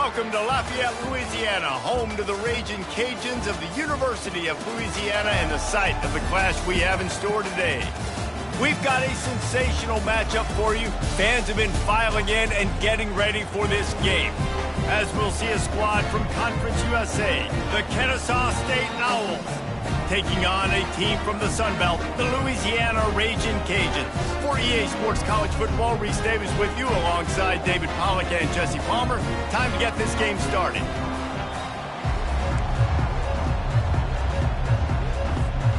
Welcome to Lafayette, Louisiana, home to the Raging Cajuns of the University of Louisiana and the site of the clash we have in store today. We've got a sensational matchup for you. Fans have been filing in and getting ready for this game. As we'll see a squad from Conference USA, the Kennesaw State Owls, taking on a team from the Sun Belt, the Louisiana Raging Cajuns. For EA Sports College Football, Reese Davis with you alongside David Pollack and Jesse Palmer. Time to get this game started.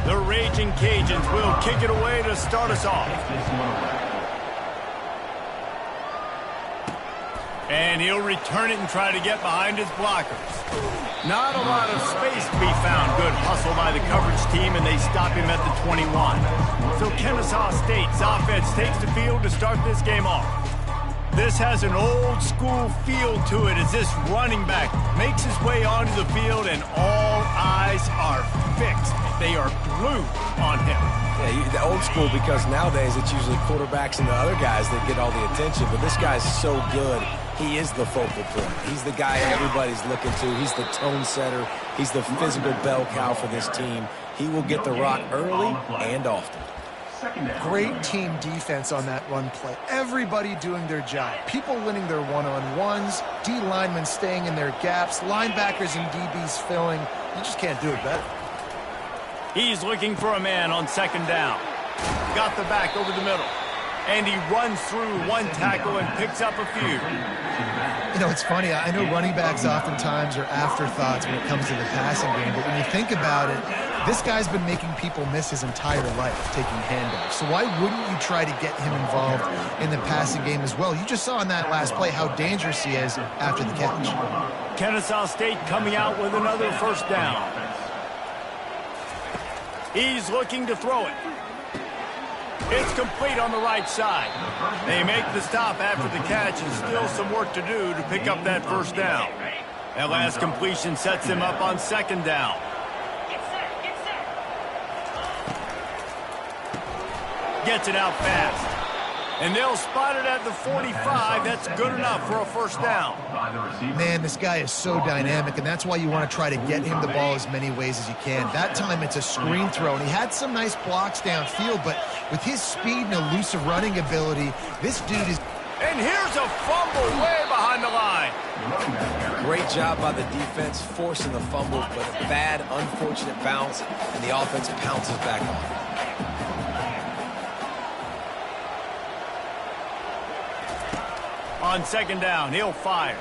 The Raging Cajuns will kick it away to start us off. And he'll return it and try to get behind his blockers. Not a lot of space to be found. Good hustle by the coverage team, and they stop him at the 21. So Kennesaw State's offense takes the field to start this game off. This has an old-school feel to it as this running back makes his way onto the field, and all eyes are fixed. They are glued on him. Yeah, the old school, because nowadays it's usually quarterbacks and the other guys that get all the attention, but this guy's so good. He is the focal point. He's the guy everybody's looking to. He's the tone setter. He's the physical bell cow for this team. He will get the rock early and often. Great team defense on that run play. Everybody doing their job. People winning their one-on-ones, D linemen staying in their gaps, linebackers and DBs filling. You just can't do it better. He's looking for a man on second down. Got the back over the middle. And he runs through one tackle and picks up a few. You know, it's funny. I know running backs oftentimes are afterthoughts when it comes to the passing game, but when you think about it, this guy's been making people miss his entire life taking handoffs. So why wouldn't you try to get him involved in the passing game as well? You just saw in that last play how dangerous he is after the catch. Kennesaw State coming out with another first down. He's looking to throw it. It's complete on the right side. They make the stop after the catch, and still some work to do to pick up that first down. That last completion sets them up on second down. Gets it out fast. And they'll spot it at the 45. That's good enough for a first down. Man, this guy is so dynamic, and that's why you want to try to get him the ball as many ways as you can. That time it's a screen throw, and he had some nice blocks downfield, but with his speed and elusive running ability, this dude is... And here's a fumble way behind the line. Great job by the defense forcing the fumble, but a bad, unfortunate bounce, and the offense pounces back on it. On second down, he'll fire.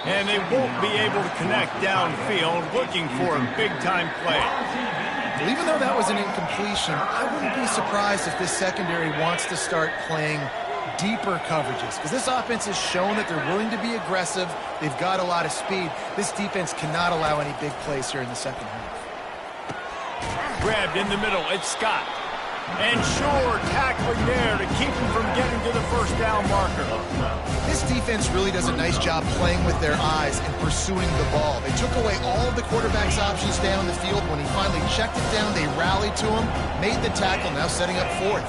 And they won't be able to connect downfield, looking for a big-time play. Well, even though that was an incompletion, I wouldn't be surprised if this secondary wants to start playing deeper coverages, because this offense has shown that they're willing to be aggressive. They've got a lot of speed. This defense cannot allow any big plays here in the second half. Grabbed in the middle, it's Scott. And sure, tackling there to keep him from getting to the first down marker. This defense really does a nice job playing with their eyes and pursuing the ball. They took away all of the quarterback's options down the field. When he finally checked it down, they rallied to him, made the tackle, now setting up fourth.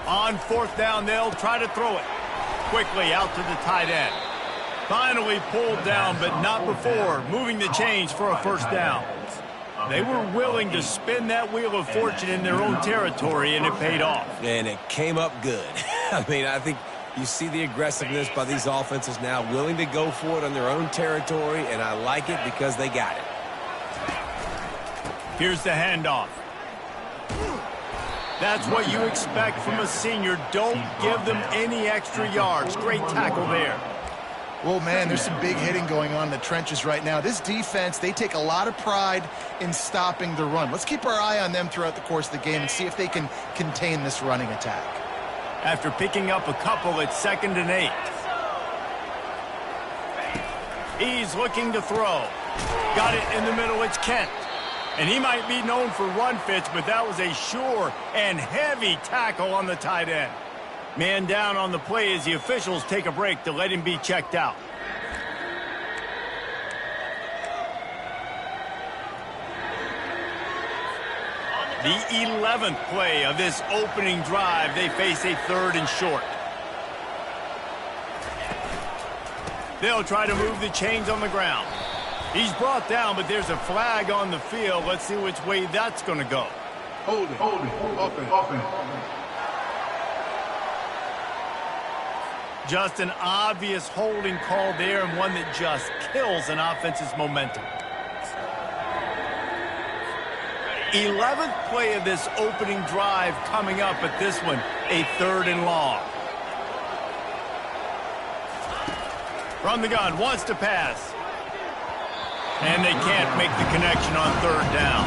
On fourth down, they'll try to throw it. Quickly out to the tight end. Finally pulled down, but not before moving the chains for a first down. They were willing to spin that wheel of fortune in their own territory, and it paid off. And it came up good. I mean, I think you see the aggressiveness by these offenses now, willing to go for it on their own territory, and I like it because they got it. Here's the handoff. That's what you expect from a senior. Don't give them any extra yards. Great tackle there. Well, man, there's some big hitting going on in the trenches right now. This defense, they take a lot of pride in stopping the run. Let's keep our eye on them throughout the course of the game and see if they can contain this running attack. After picking up a couple, it's 2nd and 8. He's looking to throw. Got it in the middle, it's Kent. And he might be known for run fits, but that was a sure and heavy tackle on the tight end. Man down on the play as the officials take a break to let him be checked out. The 11th play of this opening drive. They face a 3rd and short. They'll try to move the chains on the ground. He's brought down, but there's a flag on the field. Let's see which way that's going to go. Hold it. Offense. Just an obvious holding call there, and one that just kills an offense's momentum. 11th play of this opening drive coming up, but this one a 3rd and long. From the gun, wants to pass. And they can't make the connection on 3rd down.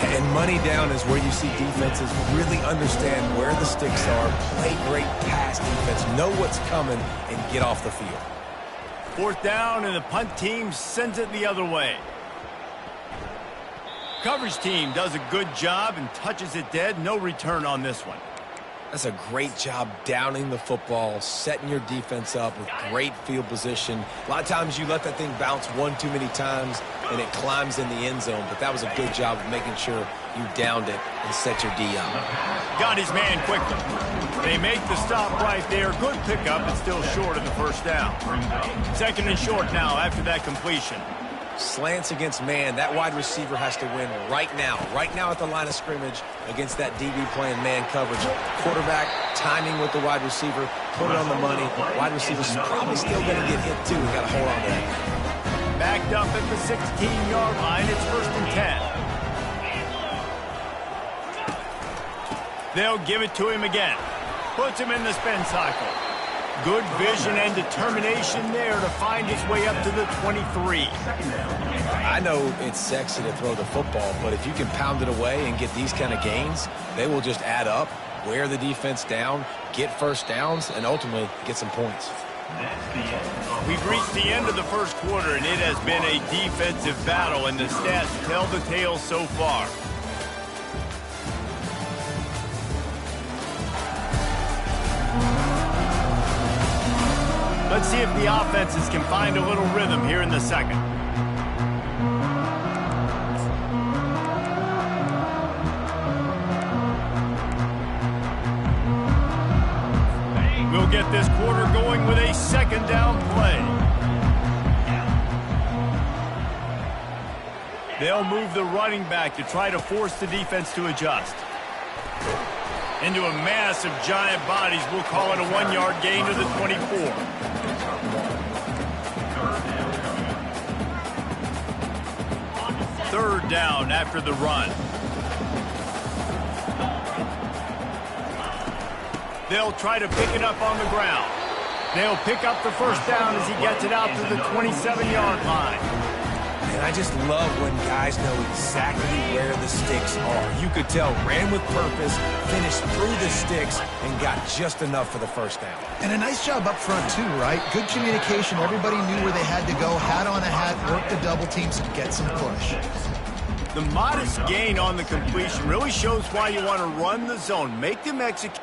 And money down is where you see defenses really understand where the sticks are, play great pass defense, know what's coming, and get off the field. 4th down, and the punt team sends it the other way. Coverage team does a good job and touches it dead. No return on this one. That's a great job downing the football, setting your defense up with great field position. A lot of times you let that thing bounce one too many times and it climbs in the end zone, but that was a good job of making sure you downed it and set your D up. Got his man quickly. They make the stop right there. Good pickup, but still short of the 1st down. 2nd and short now after that completion. Slants against man, that wide receiver has to win right now at the line of scrimmage against that DB playing man coverage. Quarterback timing with the wide receiver, put it on the money. Wide receiver's probably still going to get hit too. We got to hold on to that. Backed up at the 16-yard line. It's 1st and 10. They'll give it to him again. Puts him in the spin cycle. Good vision and determination there to find his way up to the 23. I know it's sexy to throw the football, but if you can pound it away and get these kind of gains, they will just add up, wear the defense down, get 1st downs, and ultimately get some points. We've reached the end of the 1st quarter, and it has been a defensive battle, and the stats tell the tale so far. Let's see if the offenses can find a little rhythm here in the 2nd. We'll get this quarter going with a 2nd down play. They'll move the running back to try to force the defense to adjust. Into a mass of giant bodies. We'll call it a 1-yard gain to the 24. 3rd down after the run. They'll try to pick it up on the ground. They'll pick up the 1st down as he gets it out to the 27-yard line. And I just love when guys know exactly where the sticks are. You could tell, ran with purpose, finished through the sticks, and got just enough for the 1st down. And a nice job up front, too, right? Good communication. Everybody knew where they had to go. Hat on a hat, work the double teams, and get some push. The modest gain on the completion really shows why you want to run the zone. Make them execute.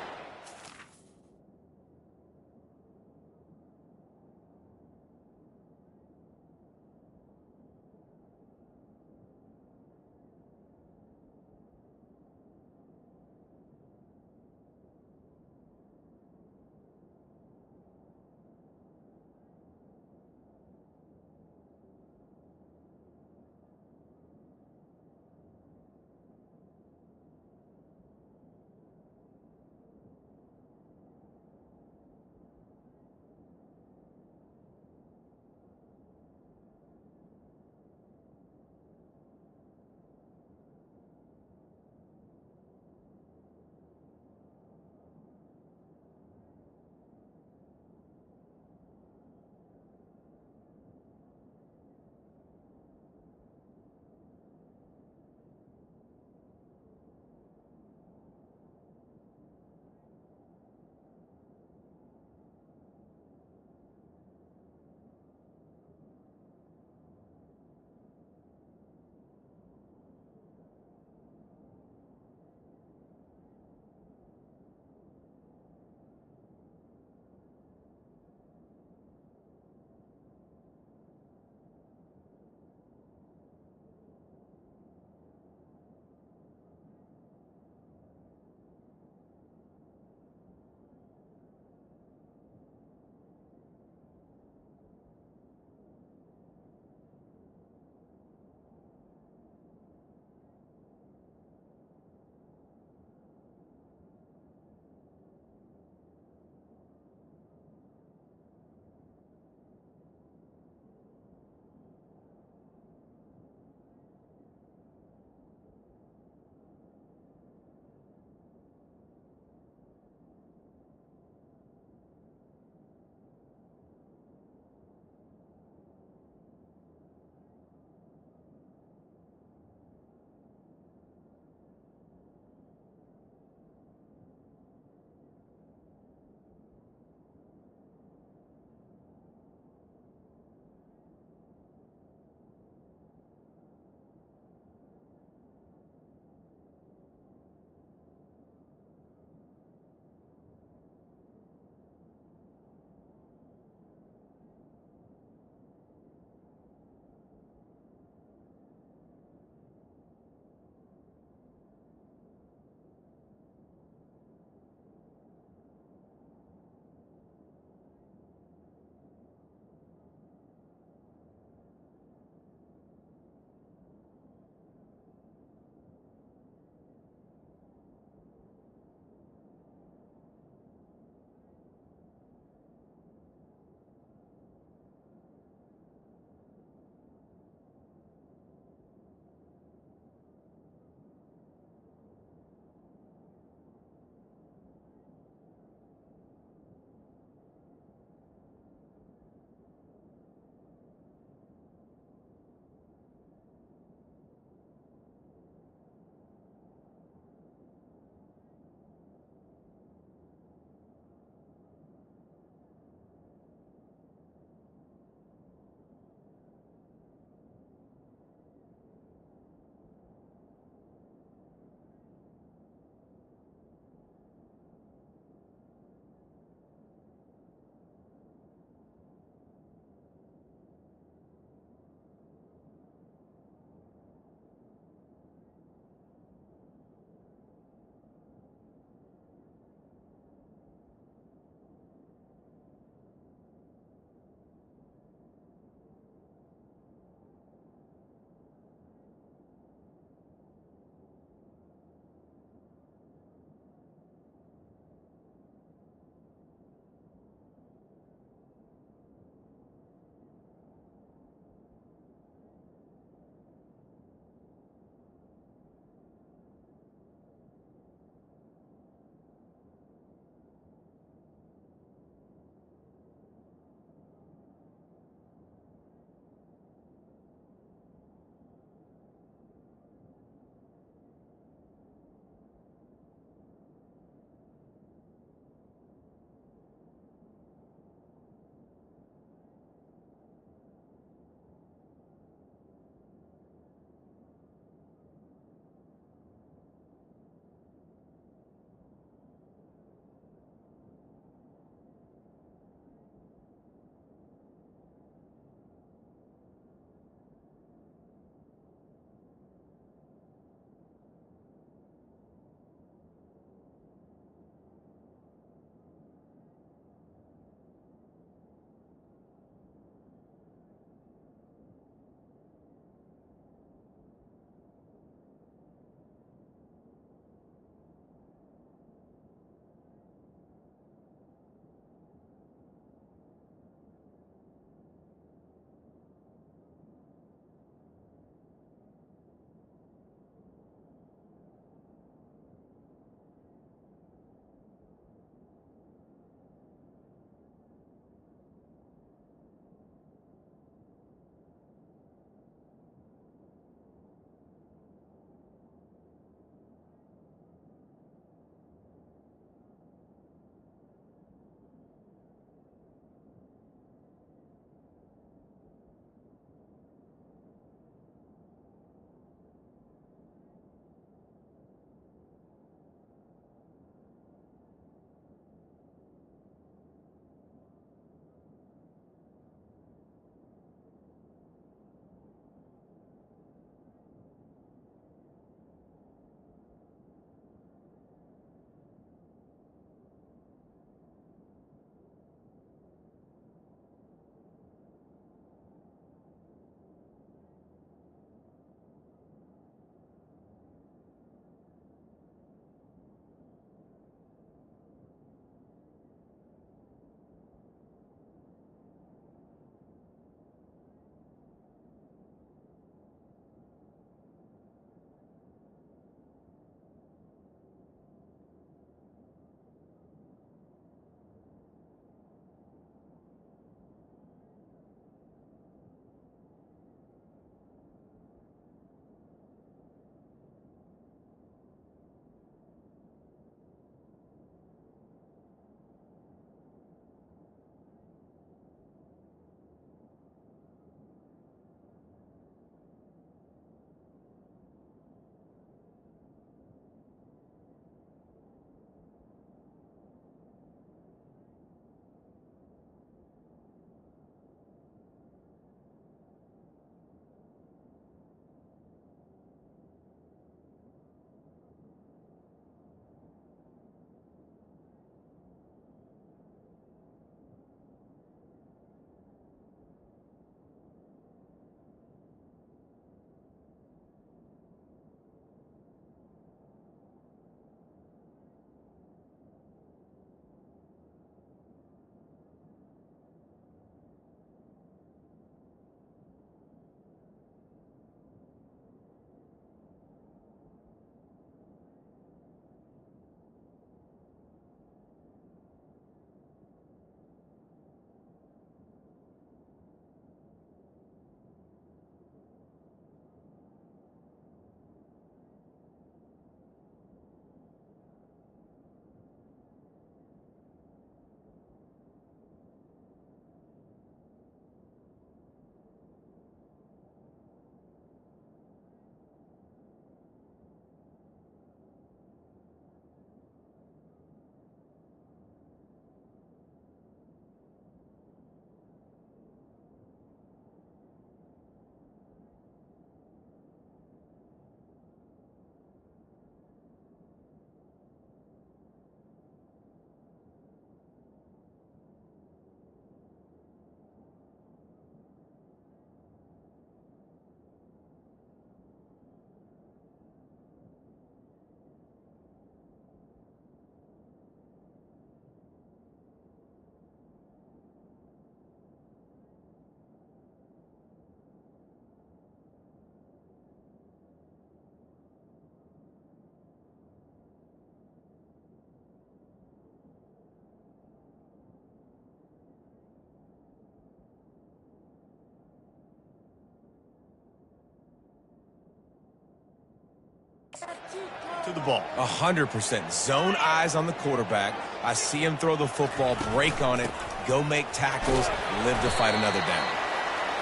to the ball. 100%. Zone eyes on the quarterback. I see him throw the football, break on it, go make tackles, live to fight another down.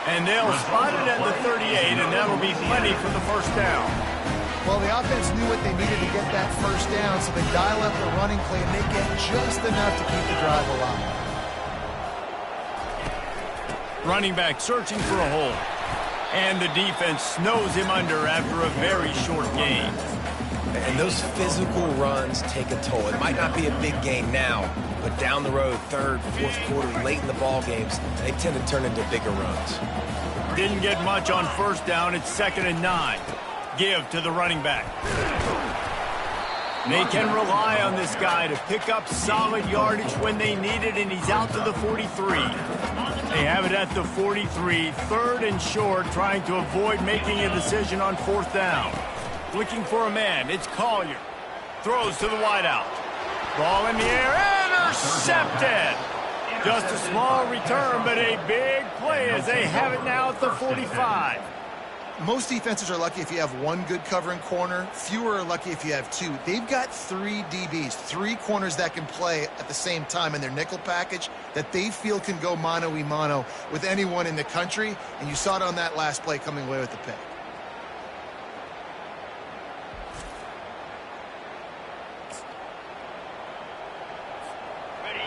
And they'll spot it at the 38, and that'll be plenty for the first down. Well, the offense knew what they needed to get that first down, so they dial up the running play, and they get just enough to keep the drive alive. Running back searching for a hole. And the defense snows him under after a very short gain. And those physical runs take a toll. It might not be a big gain now, but down the road, third, fourth quarter, late in the ball games, they tend to turn into bigger runs. Didn't get much on first down. It's 2nd and 9. Give to the running back. They can rely on this guy to pick up solid yardage when they need it, and he's out to the 43. They have it at the 43, 3rd and short, trying to avoid making a decision on 4th down. Looking for a man, it's Collier. Throws to the wideout. Ball in the air, intercepted! Just a small return, but a big play as they have it now at the 45. Most defenses are lucky if you have one good covering corner. Fewer are lucky if you have two. They've got 3 DBs, 3 corners that can play at the same time in their nickel package that they feel can go mano-a-mano with anyone in the country, and you saw it on that last play coming away with the pick.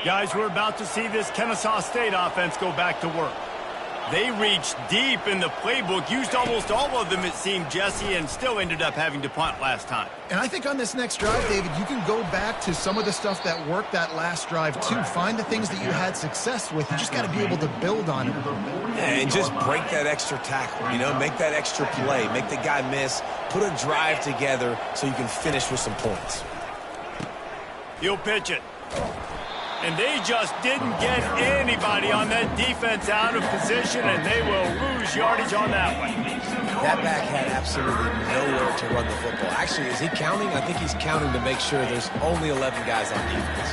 Guys, we're about to see this Kennesaw State offense go back to work. They reached deep in the playbook, used almost all of them, it seemed, Jesse, and still ended up having to punt last time. And I think on this next drive, David, you can go back to some of the stuff that worked that last drive, too. Find the things that you had success with. You just got to be able to build on it a little bit. And just break that extra tackle, make that extra play, make the guy miss, put a drive together so you can finish with some points. He'll pitch it. And they just didn't get anybody on that defense out of position, and they will lose yardage on that one. That back had absolutely nowhere to run the football. Actually, is he counting? I think he's counting to make sure there's only 11 guys on defense.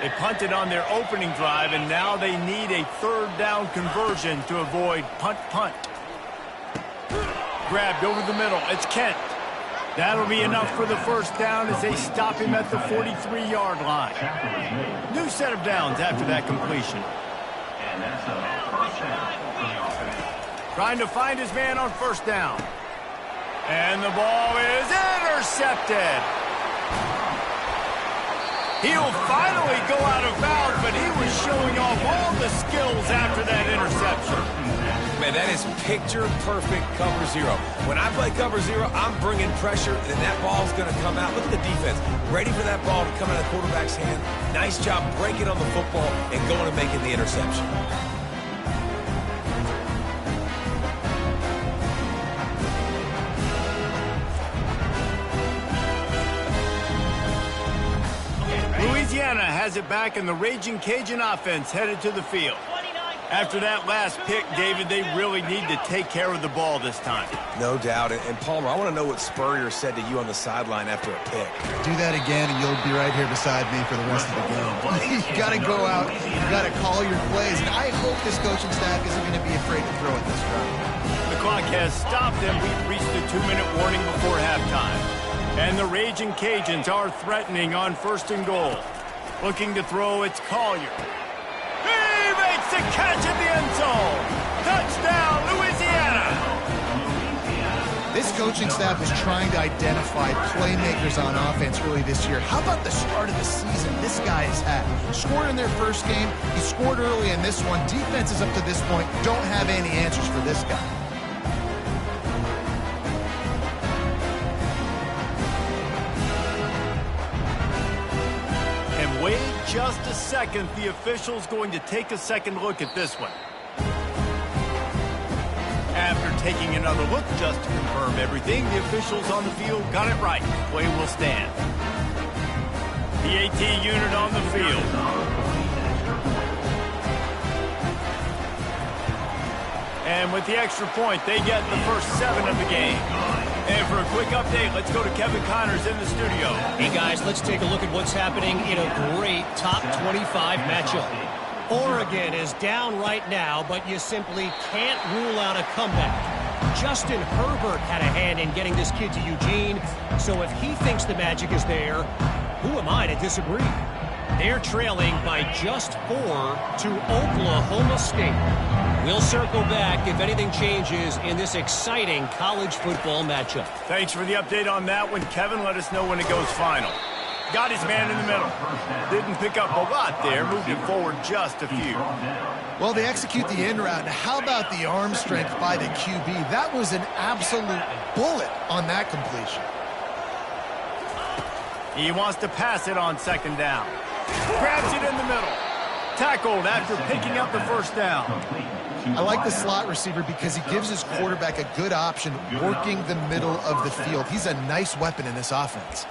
They punted on their opening drive, and now they need a 3rd down conversion to avoid punt. Grabbed over the middle. It's Kent. That'll be enough for the first down as they stop him at the 43-yard line. New set of downs after that completion. Trying to find his man on first down. And the ball is intercepted. He'll finally go out of bounds, but he was showing off all the skills after that interception. Man, that is picture-perfect cover zero. When I play cover zero, I'm bringing pressure, and that ball's going to come out. Look at the defense. Ready for that ball to come out of the quarterback's hand. Nice job breaking on the football and going and making the interception. Louisiana has it back, and the Raging Cajun offense headed to the field. After that last pick, David, they really need to take care of the ball this time. No doubt. And Palmer, I want to know what Spurrier said to you on the sideline after a pick. Do that again, and you'll be right here beside me for the rest of the game. You got to go out. You got to call your plays. And I hope this coaching staff isn't going to be afraid to throw it this round. The clock has stopped, and we've reached the 2-minute warning before halftime. And the Raging Cajuns are threatening on 1st and goal. Looking to throw, it's Collier. He makes the catch at the end zone. Touchdown, Louisiana. This coaching staff is trying to identify playmakers on offense early this year. How about the start of the season this guy has had? Scored in their first game. He scored early in this one. Defenses up to this point don't have any answers for this guy. Wait just a second. The official's going to take a second look at this one. After taking another look just to confirm everything, the officials on the field got it right. Play will stand. The AT unit on the field. And with the extra point, they get the first 7 of the game. And for a quick update, let's go to Kevin Connors in the studio. Hey, guys, let's take a look at what's happening in a great top 25 matchup. Oregon is down right now, but you simply can't rule out a comeback. Justin Herbert had a hand in getting this kid to Eugene, so if he thinks the magic is there, who am I to disagree? They're trailing by just 4 to Oklahoma State. We'll circle back if anything changes in this exciting college football matchup. Thanks for the update on that one, Kevin. Let us know when it goes final. Got his man in the middle. Didn't pick up a lot there. Moved it forward just a few. Well, they execute the in route. Now, how about the arm strength by the QB? That was an absolute bullet on that completion. He wants to pass it on second down. Grabs it in the middle. Tackled after picking up the first down. I like the slot receiver because he gives his quarterback a good option working the middle of the field. He's a nice weapon in this offense.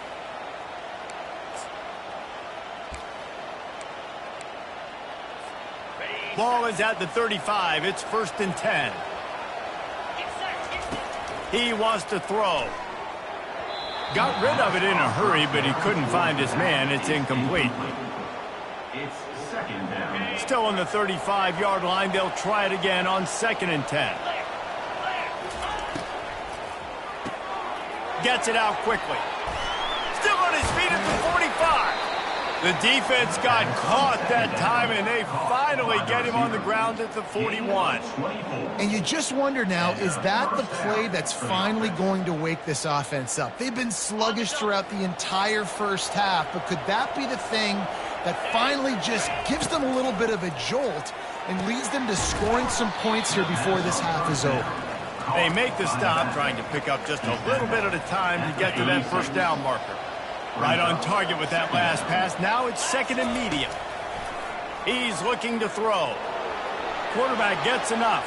Ball is at the 35. It's 1st and 10. He wants to throw. Got rid of it in a hurry, but he couldn't find his man. It's incomplete. It's 2nd down. Still on the 35-yard line. They'll try it again on 2nd and 10. Gets it out quickly. Still on his feet at the 45. The defense got caught that time, and they finally get him on the ground at the 41. And you just wonder now, is that the play that's finally going to wake this offense up? They've been sluggish throughout the entire first half, but could that be the thing that finally just gives them a little bit of a jolt and leads them to scoring some points here before this half is over? They make the stop, trying to pick up just a little bit at a time to get to that first down marker. Right on target with that last pass. Now it's 2nd and medium. He's looking to throw. Quarterback gets enough.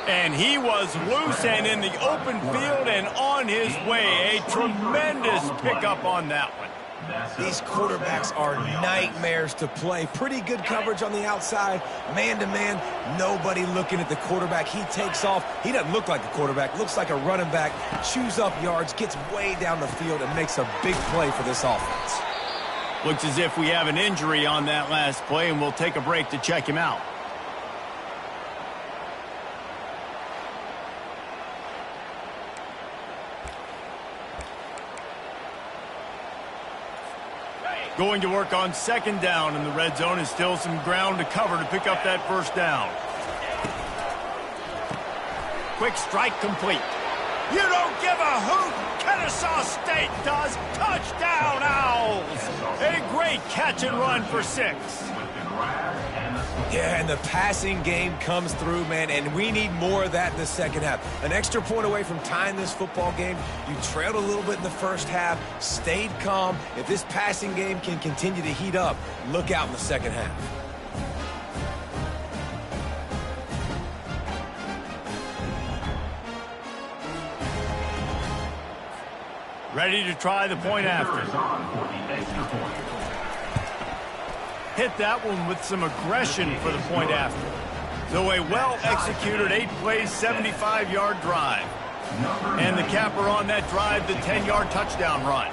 And he was loose and in the open field and on his way. A tremendous pickup on that one. These quarterbacks are nightmares to play. Pretty good coverage on the outside. Man-to-man, nobody looking at the quarterback. He takes off. He doesn't look like a quarterback. Looks like a running back. Chews up yards, gets way down the field, and makes a big play for this offense. Looks as if we have an injury on that last play, and we'll take a break to check him out. Going to work on 2nd down, and the red zone is still some ground to cover to pick up that first down. Quick strike complete. You don't give a hoot. Kennesaw State does. Touchdown, Owls. A great catch and run for 6. Yeah, and the passing game comes through, man, and we need more of that in the second half. An extra point away from tying this football game. You trailed a little bit in the first half, stayed calm. If this passing game can continue to heat up, look out in the second half. Ready to try the point after. Hit that one with some aggression for the point after. So a well-executed 8-play, 75-yard drive. And the capper on that drive, the 10-yard touchdown run.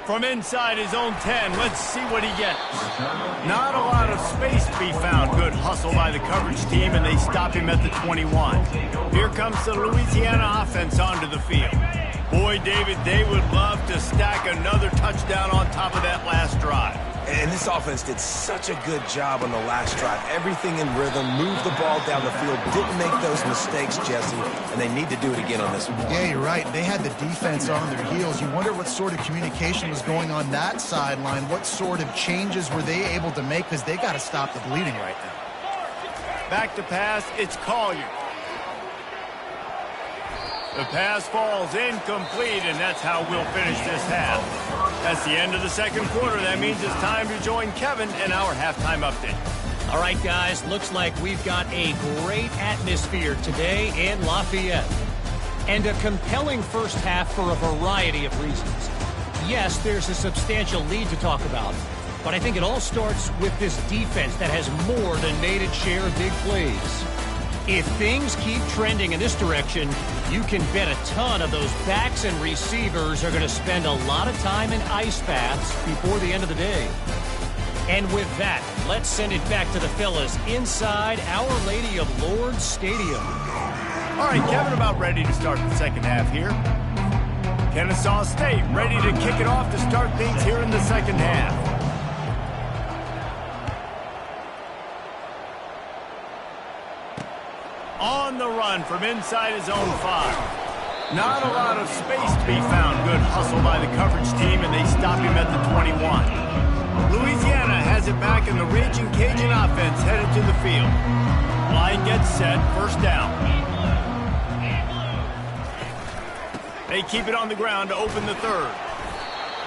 From inside his own 10, let's see what he gets. Not a lot of space to be found. Good hustle by the coverage team, and they stop him at the 21. Here comes the Louisiana offense onto the field. Boy, David, they would love to stack another touchdown on top of that last drive. And this offense did such a good job on the last drive. Everything in rhythm, moved the ball down the field, didn't make those mistakes, Jesse, and they need to do it again on this one. Yeah, you're right. They had the defense on their heels. You wonder what sort of communication was going on that sideline. What sort of changes were they able to make, because they got to stop the bleeding right now. Back to pass, it's Collier. The pass falls incomplete, and that's how we'll finish this half. That's the end of the second quarter. That means it's time to join Kevin in our halftime update. All right, guys, looks like we've got a great atmosphere today in Lafayette. And a compelling first half for a variety of reasons. Yes, there's a substantial lead to talk about, but I think it all starts with this defense that has more than made its share of big plays. If things keep trending in this direction, you can bet a ton of those backs and receivers are going to spend a lot of time in ice baths before the end of the day. And with that, let's send it back to the fellas inside Our Lady of Lourdes Stadium. All right, Kevin, about ready to start the second half here. Kennesaw State ready to kick it off to start things here in the second half. On the run from inside his own 5. Not a lot of space to be found. Good hustle by the coverage team, and they stop him at the 21. Louisiana has it back, in the Raging Cajun offense headed to the field. Line gets set, first down. They keep it on the ground to open the third.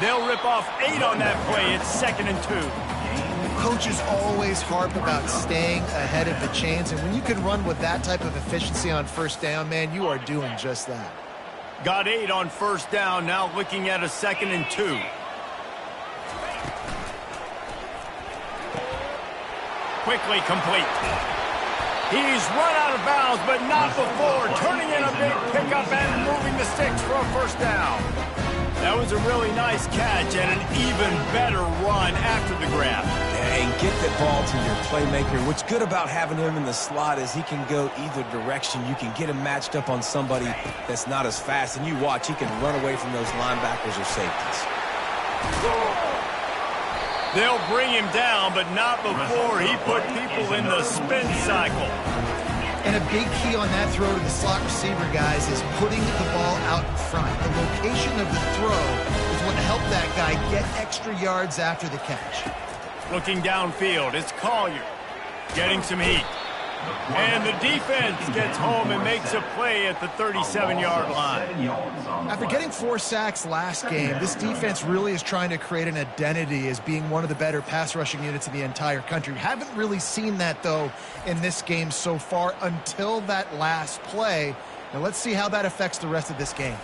They'll rip off 8 on that play. It's 2nd and 2. Coaches always harp about staying ahead of the chains, and when you can run with that type of efficiency on first down, man, you are doing just that. Got 8 on first down, now looking at a 2nd and 2. Quickly complete. He's run out of bounds, but not before turning in a big pickup and moving the sticks for a first down. That was a really nice catch and an even better run after the grab. And get the ball to your playmaker. What's good about having him in the slot is he can go either direction. You can get him matched up on somebody that's not as fast, and you watch, he can run away from those linebackers or safeties. They'll bring him down, but not before he put people in the spin cycle. And a big key on that throw to the slot receiver, guys, is putting the ball out in front. The location of the throw is what helped that guy get extra yards after the catch. Looking downfield, it's Collier getting some heat. And the defense gets home and makes a play at the 37-yard line. After getting 4 sacks last game, this defense really is trying to create an identity as being one of the better pass rushing units in the entire country. Haven't really seen that, though, in this game so far until that last play. Now let's see how that affects the rest of this game.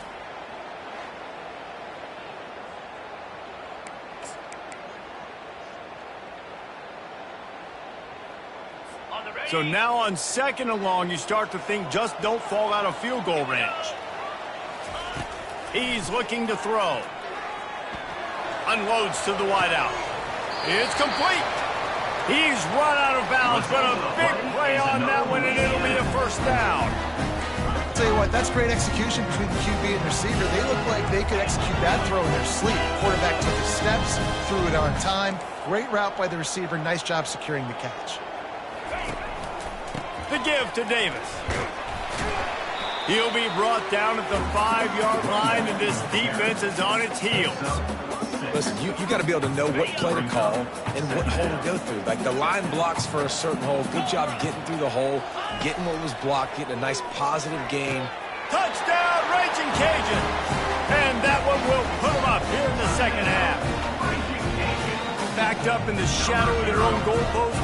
So now on 2nd and long, you start to think just don't fall out of field goal range. He's looking to throw. Unloads to the wideout. It's complete. He's run out of bounds, but a big play on that one, and it'll be a first down. I'll tell you what, that's great execution between the QB and receiver. They look like they could execute that throw in their sleep. Quarterback took his steps, threw it on time. Great route by the receiver. Nice job securing the catch. The give to Davis. He'll be brought down at the 5-yard line, and this defense is on its heels. Listen, you got to be able to know what play to call and what hole to go through. Like the line blocks for a certain hole. Good job getting through the hole, getting what was blocked, getting a nice positive gain. Touchdown, Raging Cajun! And that one will put them up here in the second half. Backed up in the shadow of their own goalpost,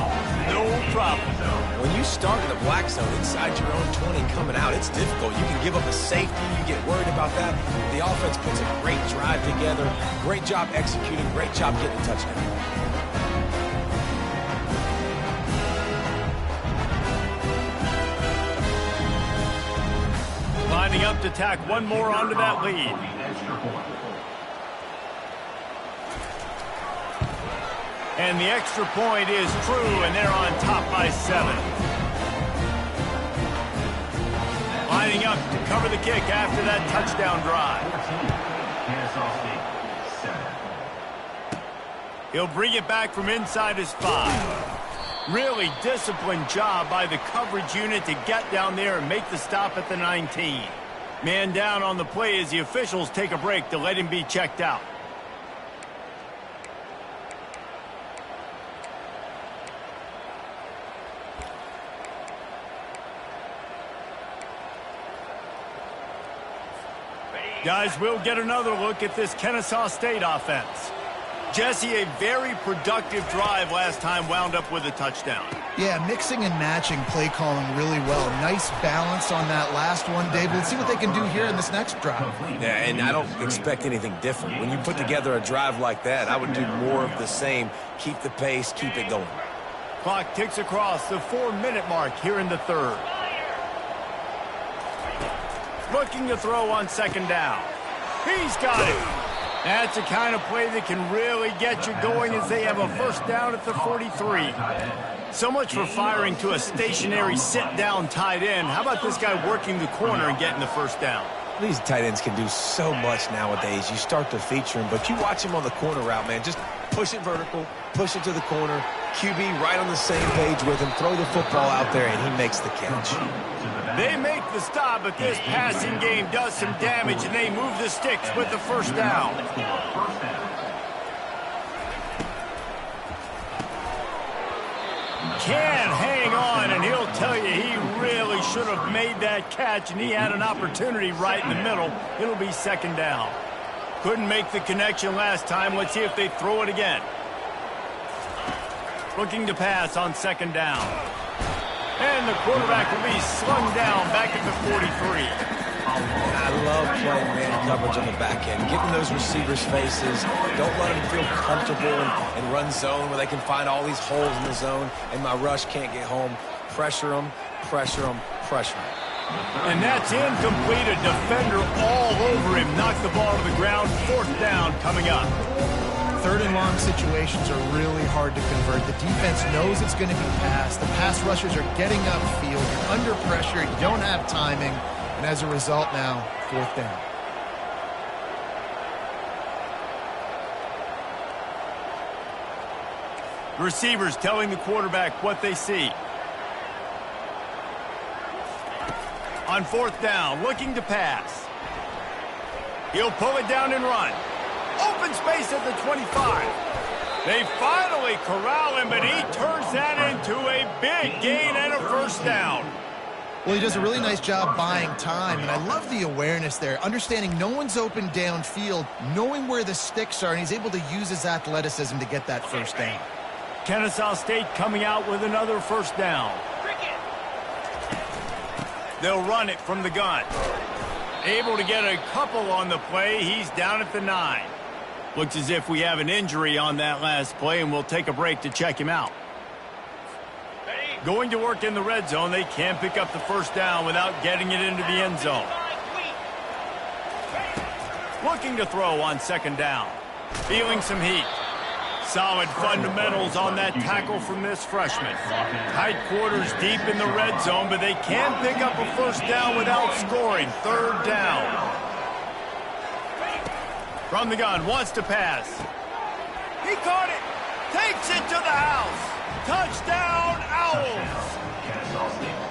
no problem. When you start in the black zone inside your own 20 coming out, it's difficult. You can give up a safety. You get worried about that. The offense puts a great drive together. Great job executing. Great job getting a touchdown. Lining up to tack one more onto that lead. And the extra point is true, and they're on top by 7. Lining up to cover the kick after that touchdown drive. He'll bring it back from inside his 5. Really disciplined job by the coverage unit to get down there and make the stop at the 19. Man down on the play as the officials take a break to let him be checked out. Guys, we'll get another look at this Kennesaw State offense. Jesse, a very productive drive last time wound up with a touchdown. Yeah, mixing and matching play calling really well. Nice balance on that last one, Dave. Let's see what they can do here in this next drive. Yeah, and I don't expect anything different. When you put together a drive like that, I would do more of the same. Keep the pace, keep it going. Clock ticks across the 4-minute mark here in the third. Looking to throw on second down. He's got it. That's the kind of play that can really get you going as they have a first down at the 43. So much for firing to a stationary sit-down tight end. How about this guy working the corner and getting the first down? These tight ends can do so much nowadays. You start to feature them, but you watch him on the corner route, man. Just push it vertical, push it to the corner. QB right on the same page with him. Throw the football out there, and he makes the catch. They make the stop, but this passing game does some damage, and they move the sticks with the first down. Can hang on, and he'll tell you he really should have made that catch, and he had an opportunity right in the middle. It'll be second down. Couldn't make the connection last time. Let's see if they throw it again. Looking to pass on second down. And the quarterback will be slung down back at the 43. I love playing man coverage on the back end, getting those receivers' faces. Don't let them feel comfortable and run zone where they can find all these holes in the zone, and my rush can't get home. Pressure them, pressure them, pressure them. And that's incomplete. A defender all over him. Knocked the ball to the ground. Fourth down coming up. Third and long situations are really hard to convert. The defense knows it's going to be passed. The pass rushers are getting upfield. You're under pressure. You don't have timing. And as a result now, fourth down. Receivers telling the quarterback what they see. On fourth down, looking to pass. He'll pull it down and run. Open space at the 25. They finally corral him, but he turns that into a big gain and a first down. Well, he does a really nice job buying time, and I love the awareness there, understanding no one's open downfield, knowing where the sticks are, and he's able to use his athleticism to get that first down. Kennesaw State coming out with another first down. They'll run it from the gun. Able to get a couple on the play. He's down at the 9. Looks as if we have an injury on that last play, and we'll take a break to check him out. Going to work in the red zone. They can't pick up the first down without getting it into the end zone. Looking to throw on second down. Feeling some heat. Solid fundamentals on that tackle from this freshman. Tight quarters deep in the red zone, but they can pick up a first down without scoring. Third down. From the gun, wants to pass. He caught it. Takes it to the house. Touchdown, Owls.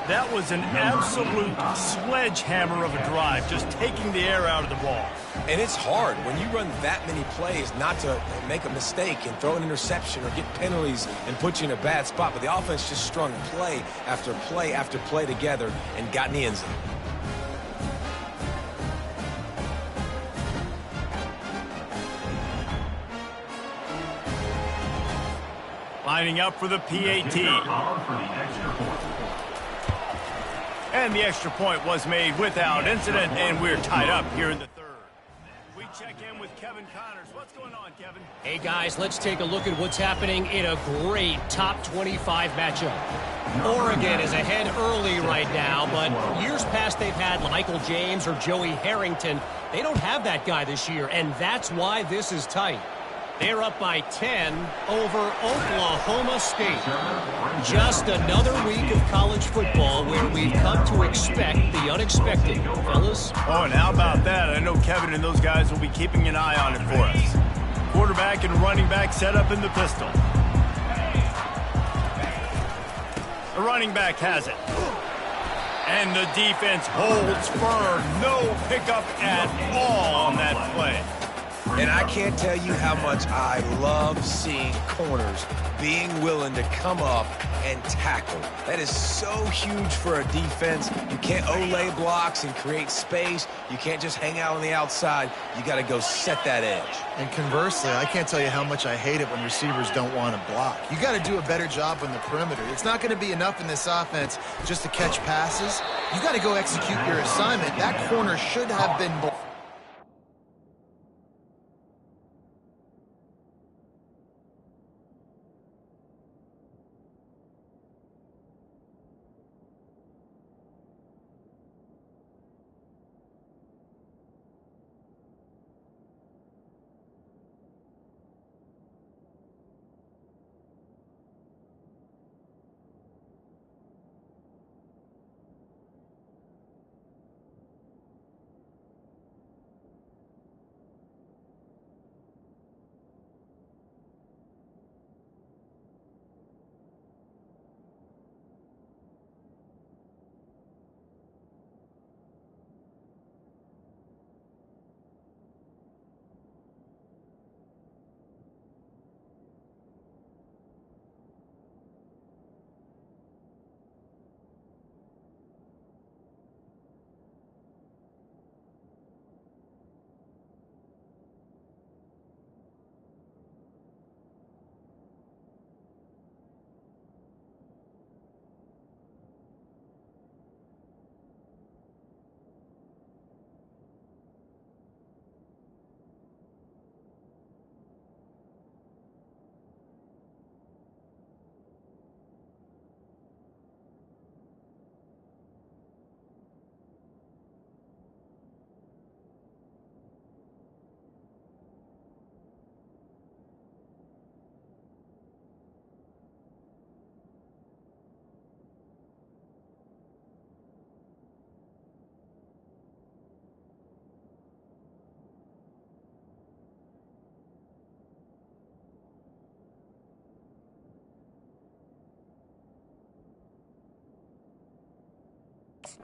That was an absolute sledgehammer of a drive, just taking the air out of the ball. And it's hard when you run that many plays not to make a mistake and throw an interception or get penalties and put you in a bad spot. But the offense just strung play after play after play together and got in the end zone. Lining up for the PAT. And the extra point was made without incident, and we're tied up here in the third. We check in with Kevin Connors. What's going on, Kevin? Hey, guys, let's take a look at what's happening in a great top 25 matchup. Oregon is ahead early right now, but years past they've had Michael James or Joey Harrington. They don't have that guy this year, and that's why this is tight. They're up by 10 over Oklahoma State. Just another week of college football where we've come to expect the unexpected, fellas. Oh, and how about that? I know Kevin and those guys will be keeping an eye on it for us. Quarterback and running back set up in the pistol. The running back has it. And the defense holds firm. No pickup at all on that play. And I can't tell you how much I love seeing corners being willing to come up and tackle. That is so huge for a defense. You can't Olay blocks and create space. You can't just hang out on the outside. You got to go set that edge. And conversely, I can't tell you how much I hate it when receivers don't want to block. You got to do a better job on the perimeter. It's not going to be enough in this offense just to catch passes. You got to go execute your assignment. That corner should have been blocked.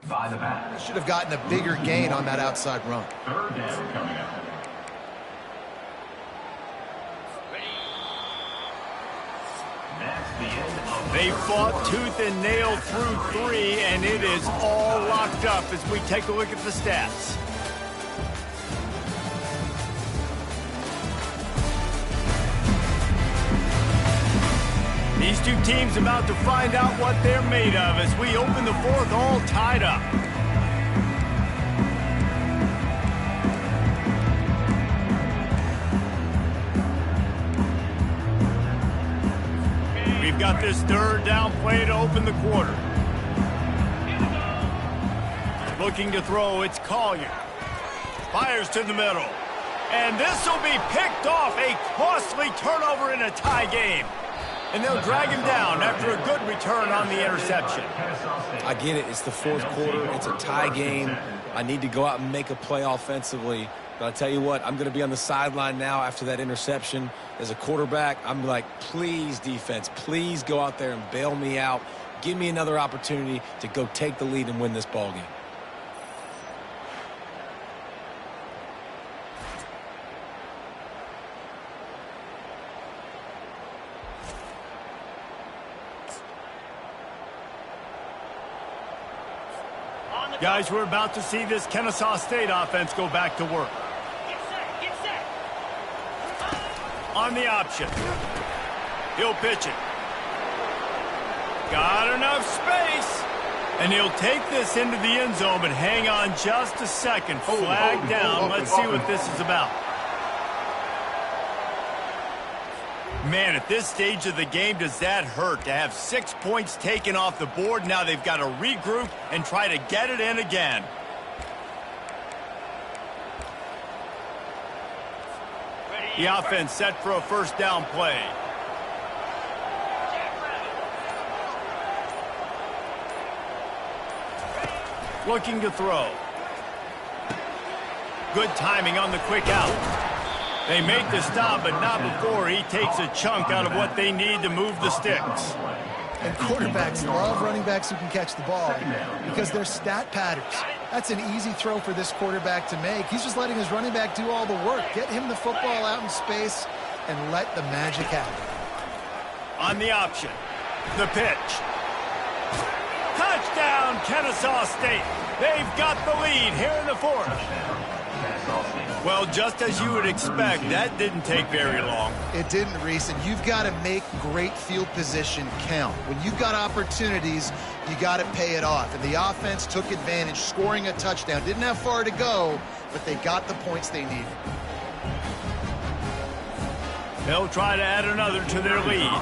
by the back. Should have gotten a bigger gain on that outside run. Third down coming up. That's the end of They fought tooth and nail through 3, and it is all locked up as we take a look at the stats. These two teams about to find out what they're made of as we open the fourth all tied up. We've got this third down play to open the quarter. Looking to throw, it's Collier. Fires to the middle. And this will be picked off. A costly turnover in a tie game. And they'll drag him down after a good return on the interception. I get it. It's the fourth quarter. It's a tie game. I need to go out and make a play offensively. But I tell you what, I'm going to be on the sideline now after that interception. As a quarterback, I'm like, please, defense, please go out there and bail me out. Give me another opportunity to go take the lead and win this ballgame. Guys, we're about to see this Kennesaw State offense go back to work. Get set. On the option. He'll pitch it. Got enough space. And he'll take this into the end zone, but hang on just a second. Flag down. Let's see what this is about. Man, at this stage of the game, does that hurt to have 6 points taken off the board? Now they've got to regroup and try to get it in again. The offense set for a first down play. Looking to throw. Good timing on the quick out. They make the stop, but not before he takes a chunk out of what they need to move the sticks. And quarterbacks love running backs who can catch the ball because they're stat patterns. That's an easy throw for this quarterback to make. He's just letting his running back do all the work. Get him the football out in space and let the magic happen. On the option, the pitch. Touchdown, Kennesaw State. They've got the lead here in the fourth. Well, just as you would expect, that didn't take very long. It didn't, Reese, and you've got to make great field position count. When you've got opportunities, you got to pay it off. And the offense took advantage, scoring a touchdown. Didn't have far to go, but they got the points they needed. They'll try to add another to their lead.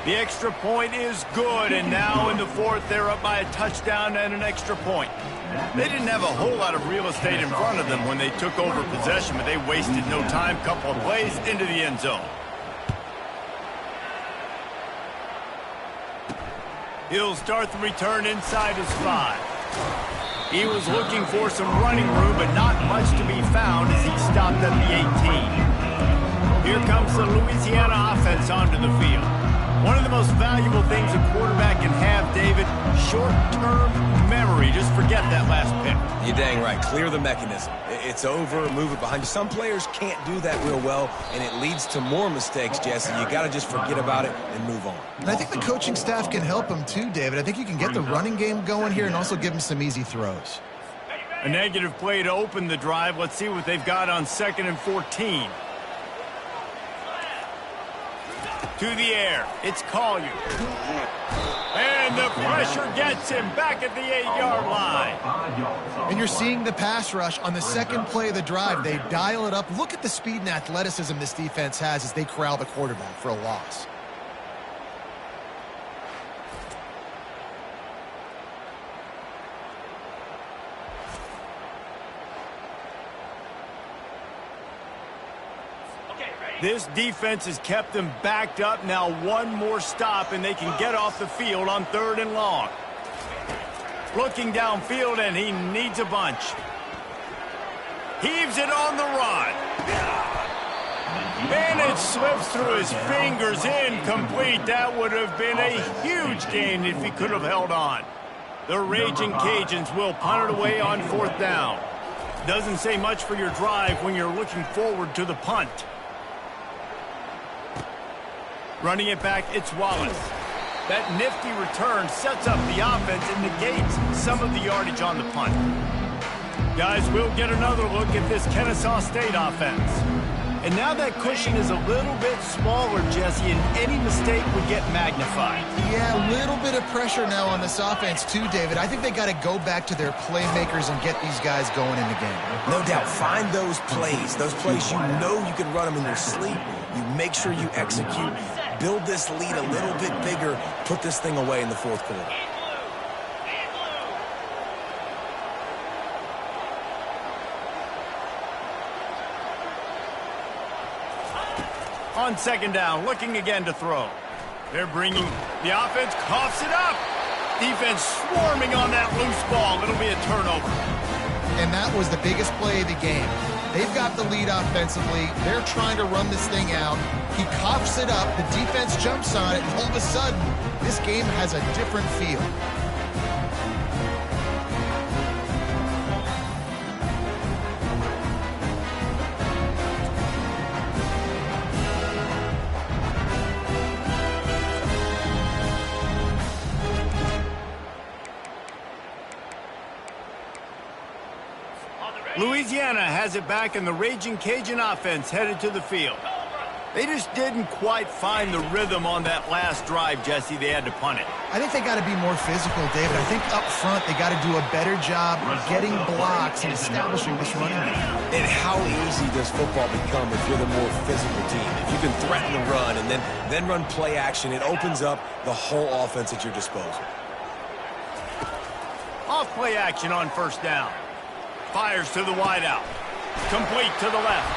The extra point is good, and now in the fourth, they're up by a touchdown and an extra point. They didn't have a whole lot of real estate in front of them when they took over possession, but they wasted no time. Couple of plays into the end zone. He'll start the return inside his 5. He was looking for some running room, but not much to be found as he stopped at the 18. Here comes the Louisiana offense onto the field. One of the most valuable things a quarterback can have, David, short-term memory. Just forget that last pick. You're dang right. Clear the mechanism. It's over, move it behind you. Some players can't do that real well, and it leads to more mistakes, Jesse. You got to just forget about it and move on. And I think the coaching staff can help him too, David. I think you can get the running game going here and also give him some easy throws. A negative play to open the drive. Let's see what they've got on 2nd and 14. To the air, it's Collier. And the pressure gets him back at the 8-yard line. And you're seeing the pass rush on the second play of the drive. They dial it up. Look at the speed and athleticism this defense has as they corral the quarterback for a loss. This defense has kept them backed up. Now one more stop, and they can get off the field on 3rd and long. Looking downfield, and he needs a bunch. Heaves it on the run. And it slips through his fingers, incomplete. That would have been a huge gain if he could have held on. The Raging Cajuns will punt it away on 4th down. Doesn't say much for your drive when you're looking forward to the punt. Running it back, it's Wallace. That nifty return sets up the offense and negates some of the yardage on the punt. Guys, we'll get another look at this Kennesaw State offense. And now that cushion is a little bit smaller, Jesse, and any mistake would get magnified. Yeah, a little bit of pressure now on this offense too, David. I think they got to go back to their playmakers and get these guys going in the game. No doubt. Find those plays you know you can run them in your sleep. You make sure you execute. Build this lead a little bit bigger. Put this thing away in the 4th quarter. On 2nd down, looking again to throw. They're bringing the offense, coughs it up. Defense swarming on that loose ball. It'll be a turnover. And that was the biggest play of the game. They've got the lead offensively. They're trying to run this thing out. He coughs it up. The defense jumps on it. And all of a sudden, this game has a different feel. Louisiana has it back, and the Raging Cajun offense headed to the field. They just didn't quite find the rhythm on that last drive, Jesse. They had to punt it. I think they got to be more physical, David. I think up front they got to do a better job getting blocks and establishing this running game. And how easy does football become if you're the more physical team? If you can threaten the run and then run play action, it opens up the whole offense at your disposal. Off play action on 1st down. Fires to the wideout. Complete to the left.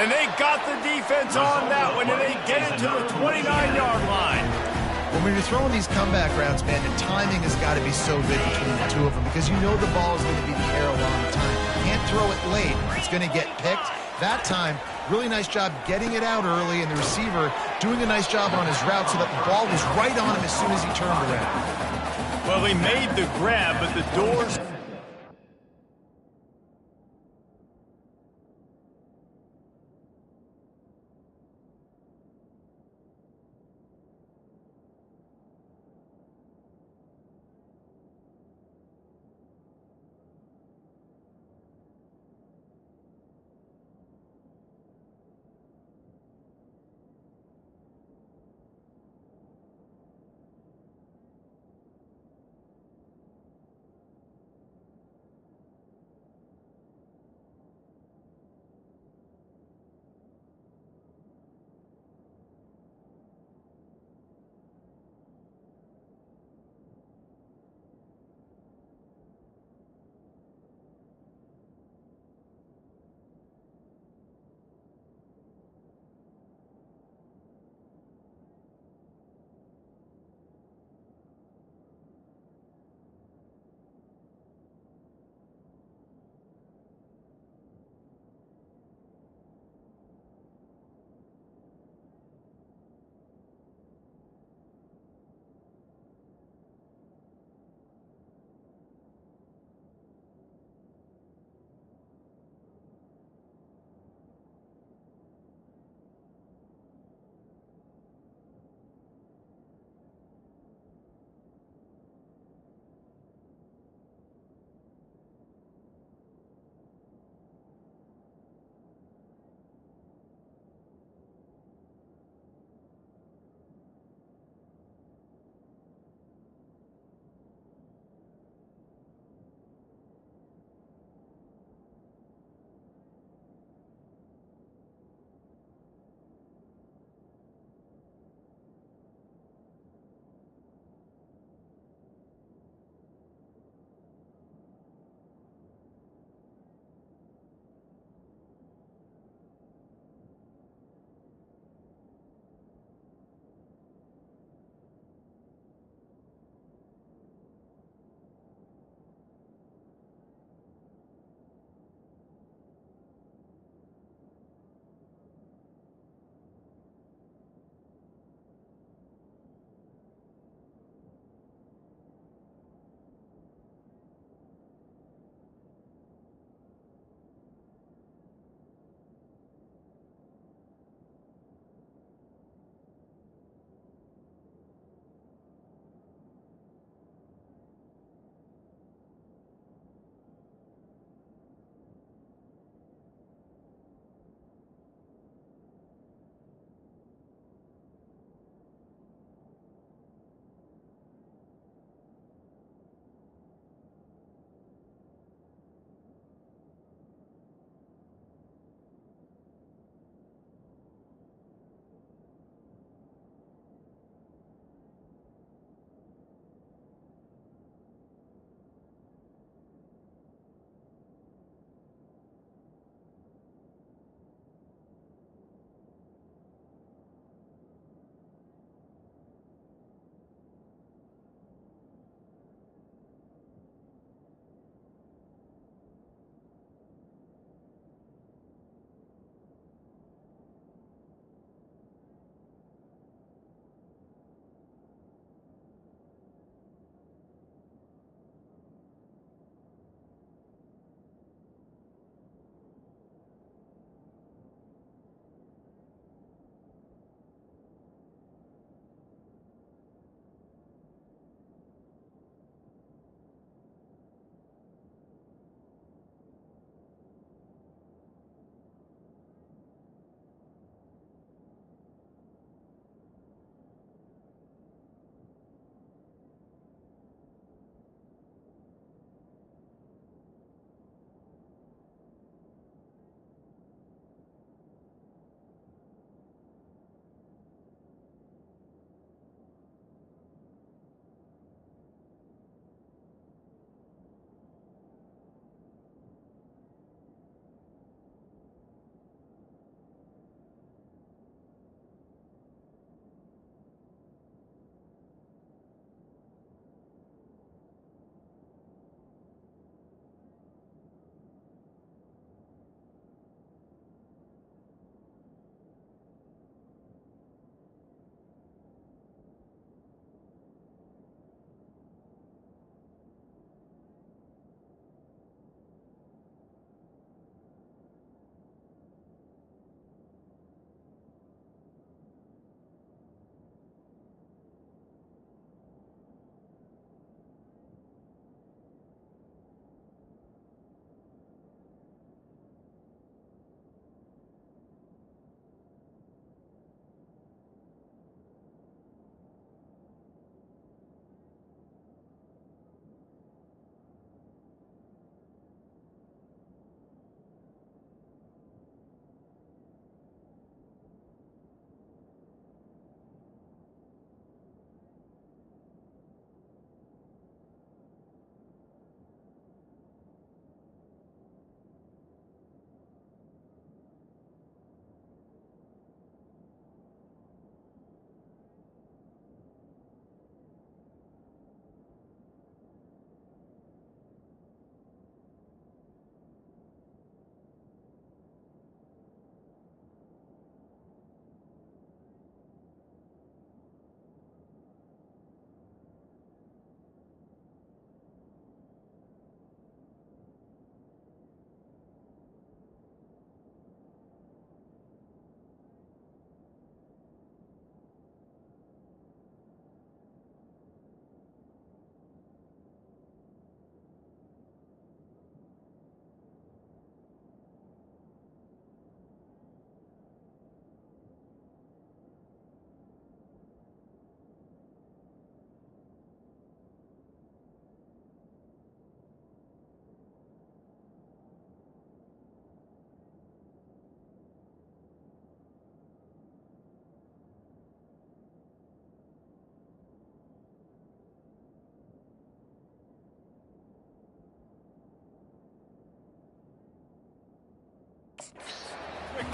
And they got the defense on that one, and they get it to the 29-yard line. When you're throwing these comeback routes, man, the timing has got to be so good between the two of them because you know the ball is going to be in the air a long time. You can't throw it late. It's going to get picked. That time, really nice job getting it out early, and the receiver doing a nice job on his route so that the ball was right on him as soon as he turned around. Well, he made the grab, but the doors...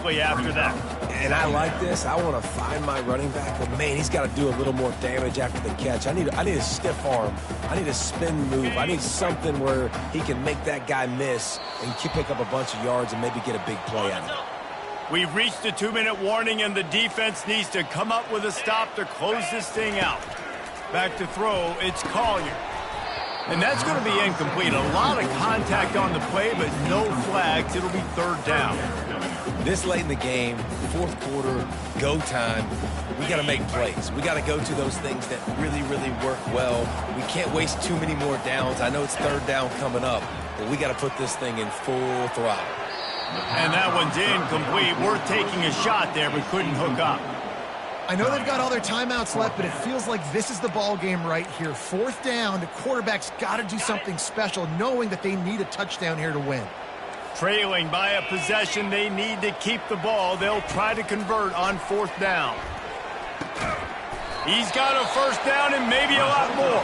quickly after that. And I like this. I want to find my running back, but man, he's got to do a little more damage after the catch. I need a stiff arm. I need a spin move. I need something where he can make that guy miss and pick up a bunch of yards and maybe get a big play out of it. We've reached the 2-minute warning, and the defense needs to come up with a stop to close this thing out. Back to throw, it's Collier. And that's going to be incomplete. A lot of contact on the play, but no flags. It'll be third down. This late in the game, fourth quarter, go time, we got to make plays. We got to go to those things that really, really work well. We can't waste too many more downs. I know it's third down coming up, but we got to put this thing in full throttle. And that one's incomplete. Worth taking a shot there, but couldn't hook up. I know they've got all their timeouts left, but it feels like this is the ball game right here. Fourth down, the quarterback's got to do something special, knowing that they need a touchdown here to win. Trailing by a possession, they need to keep the ball. They'll try to convert on fourth down. He's got a first down and maybe a lot more.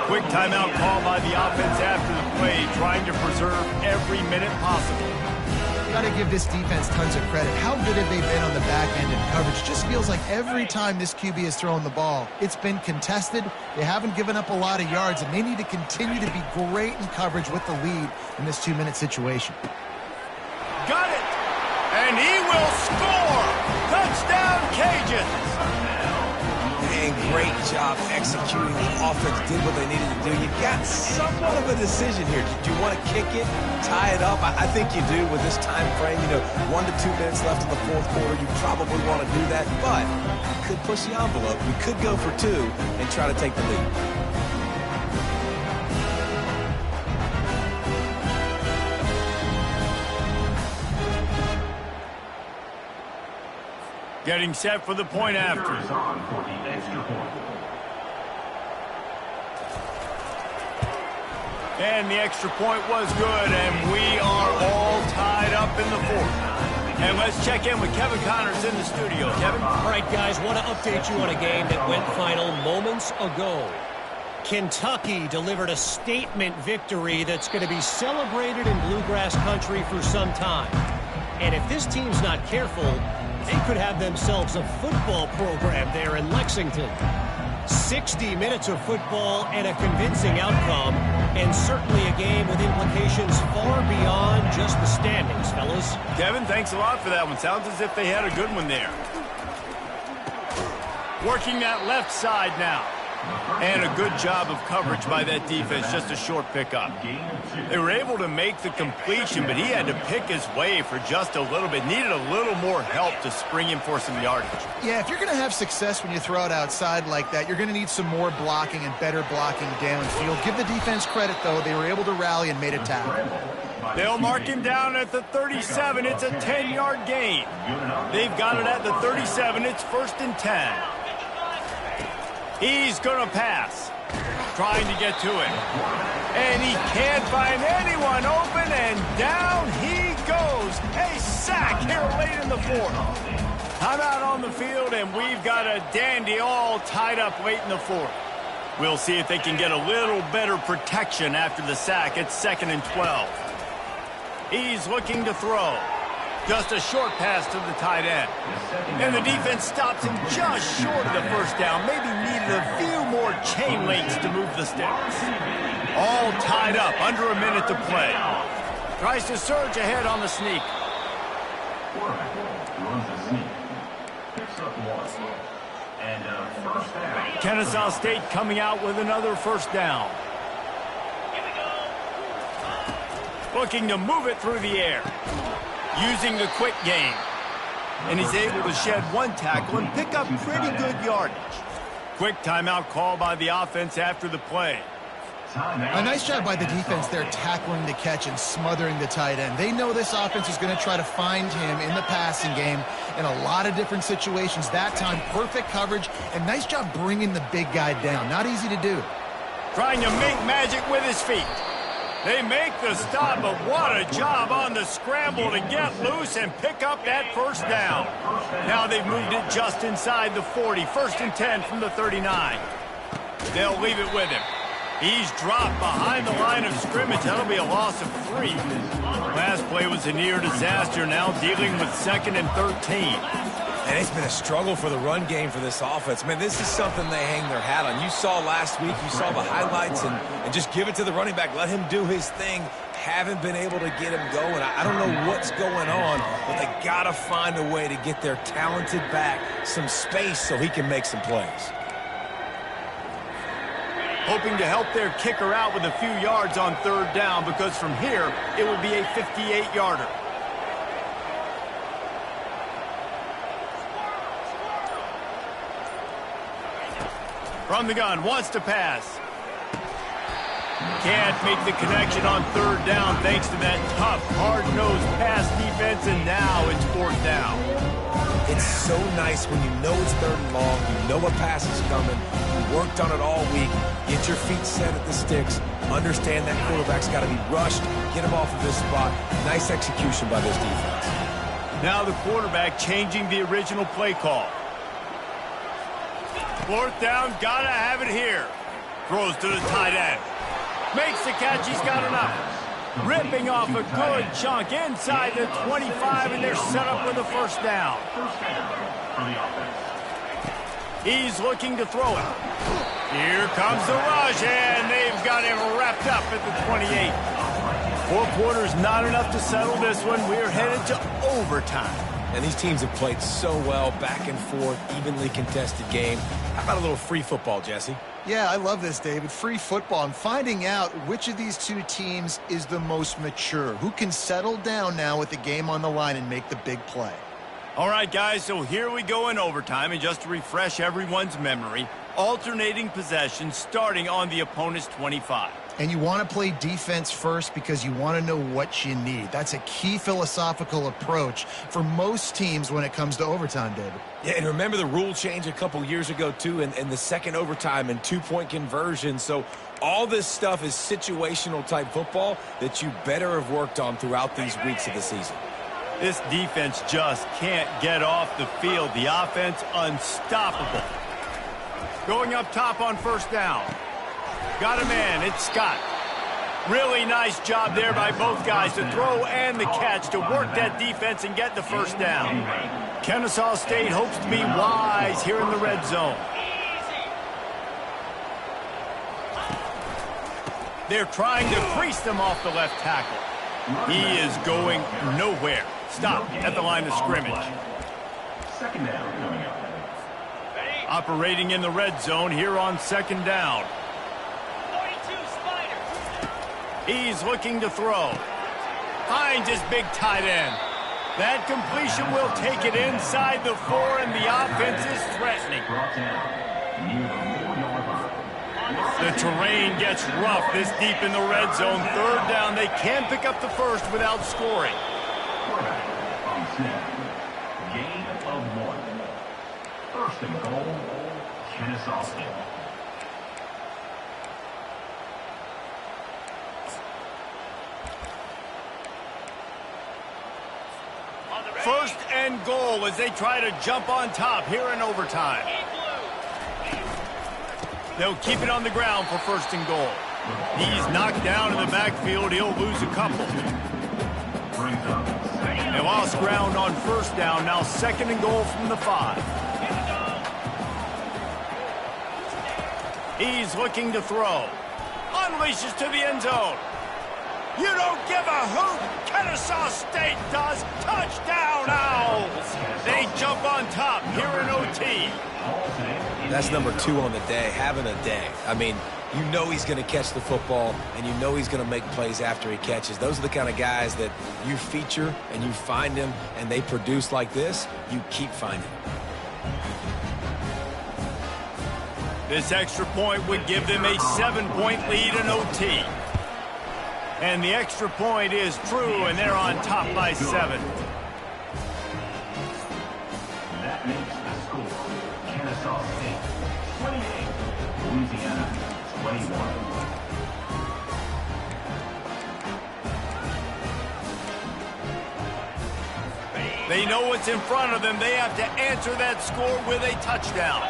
Quick timeout call by the offense after the play, trying to preserve every minute possible. Got to give this defense tons of credit. How good have they been on the back end in coverage? Just feels like every time this QB has thrown the ball, it's been contested. They haven't given up a lot of yards, and they need to continue to be great in coverage with the lead in this 2-minute situation. Got it! And he will score! Touchdown, Cajuns! And great job executing. The offense did what they needed to do. You got somewhat of a decision here. Do you want to kick it, tie it up? I think you do with this time frame. 1 to 2 minutes left in the fourth quarter. You probably want to do that, but you could push the envelope. We could go for 2 and try to take the lead. Getting set for the point after. And the extra point was good, and we are all tied up in the fourth. And let's check in with Kevin Connors in the studio. Kevin? All right, guys, want to update you on a game that went final moments ago. Kentucky delivered a statement victory that's going to be celebrated in Bluegrass country for some time. And if this team's not careful, they could have themselves a football program there in Lexington. 60 minutes of football and a convincing outcome, and certainly a game with implications far beyond just the standings, fellas. Kevin, thanks a lot for that one. Sounds as if they had a good one there. Working that left side now. And a good job of coverage by that defense, just a short pickup. They were able to make the completion, but he had to pick his way for just a little bit. Needed a little more help to spring him for some yardage. Yeah, if you're going to have success when you throw it outside like that, you're going to need some more blocking and better blocking downfield. Give the defense credit, though. They were able to rally and made a tackle. They'll mark him down at the 37. It's a 10-yard gain. They've got it at the 37. It's 1st and 10. He's going to pass, trying to get to it. And he can't find anyone open, and down he goes. A sack here late in the fourth. Timeout on the field, and we've got a dandy all tied up late in the fourth. We'll see if they can get a little better protection after the sack. It's 2nd and 12. He's looking to throw. Just a short pass to the tight end. And the defense stops him just short of the first down. Maybe needed a few more chain links to move the sticks. All tied up, under a minute to play. Tries to surge ahead on the sneak. Kennesaw State coming out with another first down. Looking to move it through the air. Using the quick game. And he's able to shed one tackle and pick up pretty good yardage. Quick timeout call by the offense after the play. A nice job by the defense there tackling the catch and smothering the tight end. They know this offense is going to try to find him in the passing game in a lot of different situations. That time, perfect coverage and nice job bringing the big guy down. Not easy to do. Trying to make magic with his feet. They make the stop, but what a job on the scramble to get loose and pick up that first down. Now they've moved it just inside the 40. 1st and 10 from the 39. They'll leave it with him. He's dropped behind the line of scrimmage. That'll be a loss of 3. Last play was a near disaster, now dealing with 2nd and 13. And it's been a struggle for the run game for this offense. Man, this is something they hang their hat on. You saw last week, you saw the highlights, and just give it to the running back. Let him do his thing. Haven't been able to get him going. I don't know what's going on, but they got to find a way to get their talented back some space so he can make some plays. Hoping to help their kicker out with a few yards on 3rd down, because from here, it will be a 58-yarder. From the gun, wants to pass. Can't make the connection on 3rd down thanks to that tough, hard-nosed pass defense, and now it's 4th down. It's so nice when you know it's 3rd and long, you know a pass is coming, you worked on it all week, get your feet set at the sticks, understand that quarterback's got to be rushed, get him off of this spot. Nice execution by this defense. Now the quarterback changing the original play call. 4th down, gotta have it here. Throws to the tight end. Makes the catch, he's got enough. Ripping off a good chunk inside the 25, and they're set up with a 1st down. He's looking to throw it. Here comes the rush, and they've got him wrapped up at the 28. 4 quarters, not enough to settle this one. We're headed to overtime. And these teams have played so well, back and forth, evenly contested game. How about a little free football, Jesse? Yeah, I love this, David. Free football. I'm finding out which of these two teams is the most mature, who can settle down now with the game on the line and make the big play. All right, guys, so here we go in overtime, and just to refresh everyone's memory, alternating possessions starting on the opponent's 25. And you want to play defense first because you want to know what you need. That's a key philosophical approach for most teams when it comes to overtime, David. Yeah, and remember the rule change a couple years ago, too, and the second overtime and 2-point conversion. So all this stuff is situational type football that you better have worked on throughout these weeks of the season. This defense just can't get off the field. The offense unstoppable. Going up top on 1st down. Got a man, it's Scott. Really nice job there by both guys to throw and the catch to work that defense and get the 1st down. Kennesaw State hopes to be wise here in the red zone. They're trying to crease them off the left tackle. He is going nowhere. Stop at the line of scrimmage. 2nd down coming up. Operating in the red zone here on 2nd down. He's looking to throw. Finds his big tight end. That completion will take it inside the 4, and the offense is threatening. The terrain gets rough this deep in the red zone. 3rd down, they can pick up the 1st without scoring. Gain of 1. 1st and goal, Kennesaw State. First and goal as they try to jump on top here in overtime. They'll keep it on the ground for 1st and goal. He's knocked down in the backfield. He'll lose a couple. They lost ground on 1st down. Now 2nd and goal from the 5. He's looking to throw. Unleashes to the end zone. You don't give a hoot. Kennesaw State does. Touchdown, Owls. They jump on top here in OT. That's number 2 on the day, having a day. I mean, you know he's going to catch the football, and you know he's going to make plays after he catches. Those are the kind of guys that you feature and you find them, and they produce like this. You keep finding them. This extra point would give them a 7-point lead in OT. And the extra point is true, and they're on top by 7. That makes the score Kennesaw State 28, Louisiana 21. They know what's in front of them. They have to answer that score with a touchdown.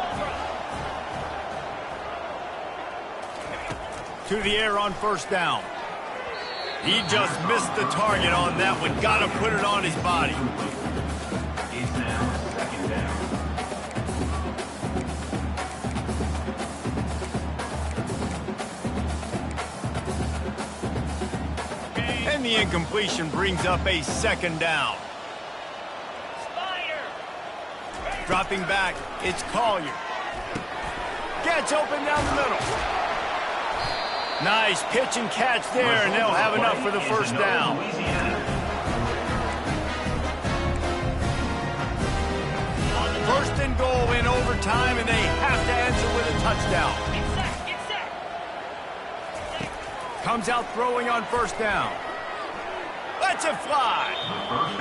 to the air on first down. He just missed the target on that one. Got to put it on his body. It's now second down. And the incompletion brings up a second down. Spider. Dropping back, it's Collier. Gets open down the middle. Nice pitch and catch there, and they'll have enough for the first down. First and goal in overtime, and they have to answer with a touchdown. Get set. Get set. Comes out throwing on first down. Lets it fly.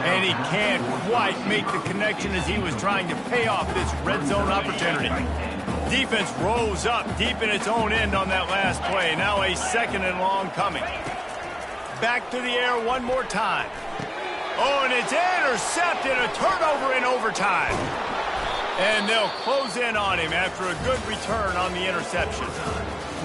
And he can't quite make the connection as he was trying to pay off this red zone opportunity. Defense rose up deep in its own end on that last play. Now a second and long coming. Back to the air one more time. Oh, and it's intercepted. A turnover in overtime. And they'll close in on him after a good return on the interception.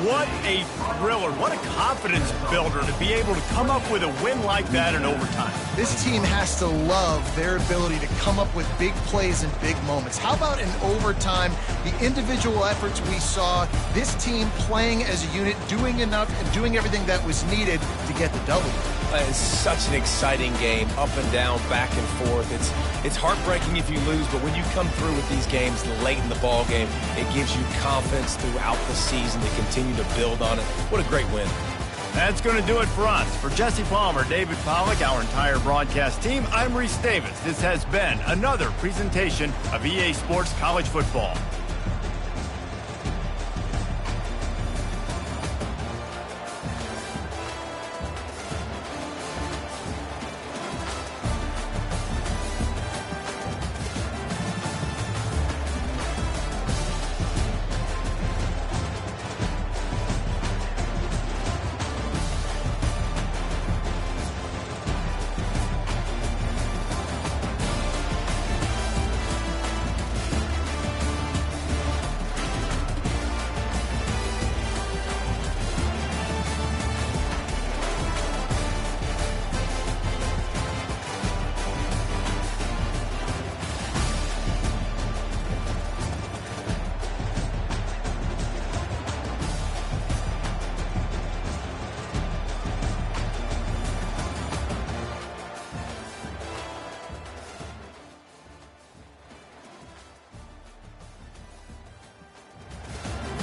What a thriller. What a confidence builder to be able to come up with a win like that in overtime. This team has to love their ability to come up with big plays and big moments. How about in overtime, the individual efforts we saw, this team playing as a unit, doing enough and doing everything that was needed to get the W. It's such an exciting game, up and down, back and forth. It's heartbreaking if you lose, but when you come through with these games late in the ball game, it gives you confidence throughout the season to continue to build on it. What a great win. That's going to do it for us. For Jesse Palmer, David Pollack, our entire broadcast team, I'm Reese Davis. This has been another presentation of EA Sports College Football.